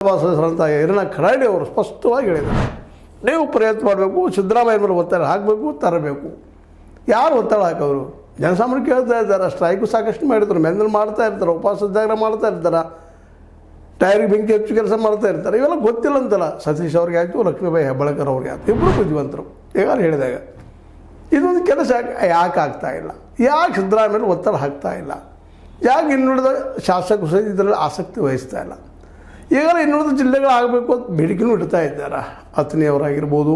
ಅಂತ ಹಿರಣ್ಯ ಖರಾಡಿ ಅವರು ಸ್ಪಷ್ಟವಾಗಿ ಹೇಳಿದರು. ನೀವು ಪ್ರಯತ್ನ ಮಾಡಬೇಕು, ಸಿದ್ದರಾಮಯ್ಯ ಮೇಲೆ ಒತ್ತಡ ಹಾಕಬೇಕು, ತರಬೇಕು. ಯಾರು ಒತ್ತಡ ಹಾಕೋರು? ಜನಸಾಮಾನ್ಯರು ಕೇಳ್ತಾ ಇದ್ದಾರೆ. ಸ್ಟ್ರೈಕು ಸಾಕಷ್ಟು ಮಾಡಿದ್ರು, ಮೆಂದಲ್ ಮಾಡ್ತಾ ಇರ್ತಾರೆ, ಉಪವಾಸ ಸತ್ಯಾಗ್ರಹ ಮಾಡ್ತಾ ಇರ್ತಾರೆ, ಟೈರಿಗೆ ಬೆಂಕಿ ಹೆಚ್ಚು ಕೆಲಸ ಮಾಡ್ತಾ ಇರ್ತಾರೆ. ಇವೆಲ್ಲ ಗೊತ್ತಿಲ್ಲ ಅಂತಲ್ಲ. ಸತೀಶ್ ಅವ್ರಿಗೆ ಆಯಿತು, ಲಕ್ಷ್ಮೀಬಾಯಿ ಹೆಬ್ಬಾಳ್ಕರ್ ಅವ್ರಿಗೆ ಆಯಿತು, ಇಬ್ಬರು ಬುದ್ಧಿವಂತರು. ಈಗಾಗಲೇ ಹೇಳಿದಾಗ ಇದೊಂದು ಕೆಲಸ ಯಾಕೆ ಆಗ್ತಾಯಿಲ್ಲ? ಯಾಕೆ ಸಿದ್ದರಾಮಯ್ಯ ಮೇಲೆ ಒತ್ತಡ ಹಾಕ್ತಾ ಇಲ್ಲ? ಯಾಕೆ ಇನ್ನುಳಿದ ಶಾಸಕರು ಸಹ ಇದರಲ್ಲಿ ಆಸಕ್ತಿ ವಹಿಸ್ತಾ ಇಲ್ಲ? ಈಗಾಗಲೇ ಇನ್ನುಳಿದ ಜಿಲ್ಲೆಗಳಾಗಬೇಕು ಅಂತ ಬೇಡಿಕೆನೂ ಇಡ್ತಾ ಇದ್ದಾರೆ. ಅಥಣಿಯವರಾಗಿರ್ಬೋದು,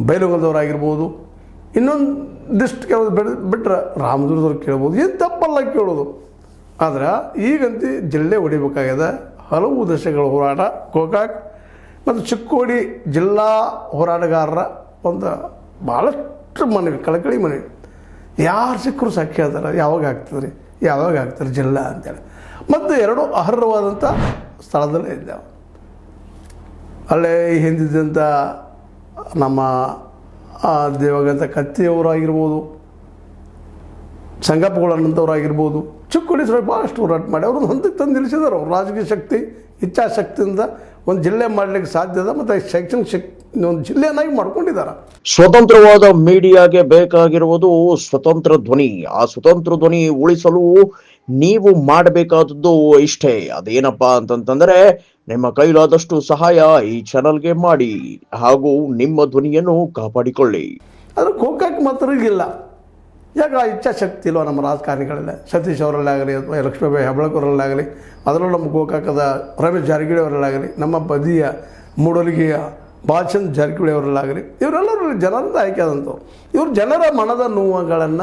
ಬೈಲಹೊಂಗಲದವರಾಗಿರ್ಬೋದು, ಇನ್ನೊಂದಿಷ್ಟು ಕೆಲವು ಬಿಟ್ಟರೆ ರಾಮದುರ್ಗದವ್ರು ಕೇಳ್ಬೋದು. ಏನು ತಪ್ಪಲ್ಲ ಕೇಳೋದು. ಆದರೆ ಈಗಂತೂ ಜಿಲ್ಲೆ ಹೊಡಿಬೇಕಾಗಿದೆ. ಹಲವು ದಶಕಗಳ ಹೋರಾಟ, ಗೋಕಾಕ್ ಮತ್ತು ಚಿಕ್ಕೋಡಿ ಜಿಲ್ಲಾ ಹೋರಾಟಗಾರರ ಒಂದು ಭಾಳಷ್ಟು ಮನವಿ, ಕಳಕಳಿ ಮನವಿ. ಯಾರು ಸಿಕ್ಕರು ಸಾಕ್ಷಿ ಹೇಳ್ತಾರೆ, ಯಾವಾಗ ಆಗ್ತದೆ ಜಿಲ್ಲಾ ಅಂತೇಳಿ. ಮತ್ತು ಎರಡು ಅರ್ಹವಾದಂಥ ಸ್ಥಳದಲ್ಲೇ ಇದ್ದಾವೆ. ಅಲ್ಲೇ ಹಿಂದಿದ್ದಂಥ ನಮ್ಮ ದೇವಾಗಂತ ಕತ್ತಿಯವರಾಗಿರ್ಬೋದು, ಸಂಗಪ್ಪಗಳನ್ನಂಥವ್ರಾಗಿರ್ಬೋದು, ಚಿಕ್ಕೋಡಿ ಸಭೆ ಭಾಳಷ್ಟು ಹೋರಾಟ ಮಾಡಿ ಅವ್ರನ್ನ ಹಂತಕ್ಕೆ ತಂದು ನಿಲ್ಲಿಸಿದಾರೆ. ಅವ್ರು ರಾಜಕೀಯ ಶಕ್ತಿ, ಇಚ್ಛಾಶಕ್ತಿಯಿಂದ ಒಂದು ಜಿಲ್ಲೆ ಮಾಡಲಿಕ್ಕೆ ಸಾಧ್ಯದ ಮತ್ತು ಶೈಕ್ಷಣಿಕ ಒಂದು ಜಿಲ್ಲೆಯನ್ನಾಗಿ ಮಾಡ್ಕೊಂಡಿದ್ದಾರೆ. ಸ್ವತಂತ್ರವಾದ ಮೀಡಿಯಾಗೆ ಬೇಕಾಗಿರುವುದು ಸ್ವತಂತ್ರ ಧ್ವನಿ. ಆ ಸ್ವತಂತ್ರ ಧ್ವನಿ ಉಳಿಸಲು ನೀವು ಮಾಡಬೇಕಾದದ್ದು ಇಷ್ಟೇ. ಅದೇನಪ್ಪಾ ಅಂತಂತಂದ್ರೆ, ನಿಮ್ಮ ಕೈಲಾದಷ್ಟು ಸಹಾಯ ಈ ಚಾನಲ್ಗೆ ಮಾಡಿ ಹಾಗೂ ನಿಮ್ಮ ಧ್ವನಿಯನ್ನು ಕಾಪಾಡಿಕೊಳ್ಳಿ. ಆದರೆ ಗೋಕಾಕ್ ಮಾತ್ರ ಇಲ್ಲ. ಯಾಕೆ ಆ ಇಚ್ಛಾಶಕ್ತಿ ಇಲ್ವ ನಮ್ಮ ರಾಜಕಾರಣಿಗಳಲ್ಲೇ? ಸತೀಶ್ ಅವರಲ್ಲಾಗಲಿ ಅಥವಾ ಲಕ್ಷ್ಮೀಬಾಯಿ ಹೆಬ್ಬಾಳ್ಕರಲ್ಲಾಗಲಿ, ಅದರಲ್ಲೂ ನಮ್ಮ ಗೋಕಾಕದ ರಮೇಶ್ ಜಾರಕಿಹೊಳಿ ಅವರಲ್ಲಾಗಲಿ, ನಮ್ಮ ಬದಿಯ ಮೂಡಲಗಿಯ ಭಾಷನ್ ಜಾರಕಿಹೊಳಿ ಅವರಲ್ಲಾಗಲಿ, ಇವರೆಲ್ಲರೂ ಜನರಿಂದ ಆಯ್ಕೆ ಆದಂಥವ್ರು. ಇವರು ಜನರ ಮನದ ನೋವುಗಳನ್ನು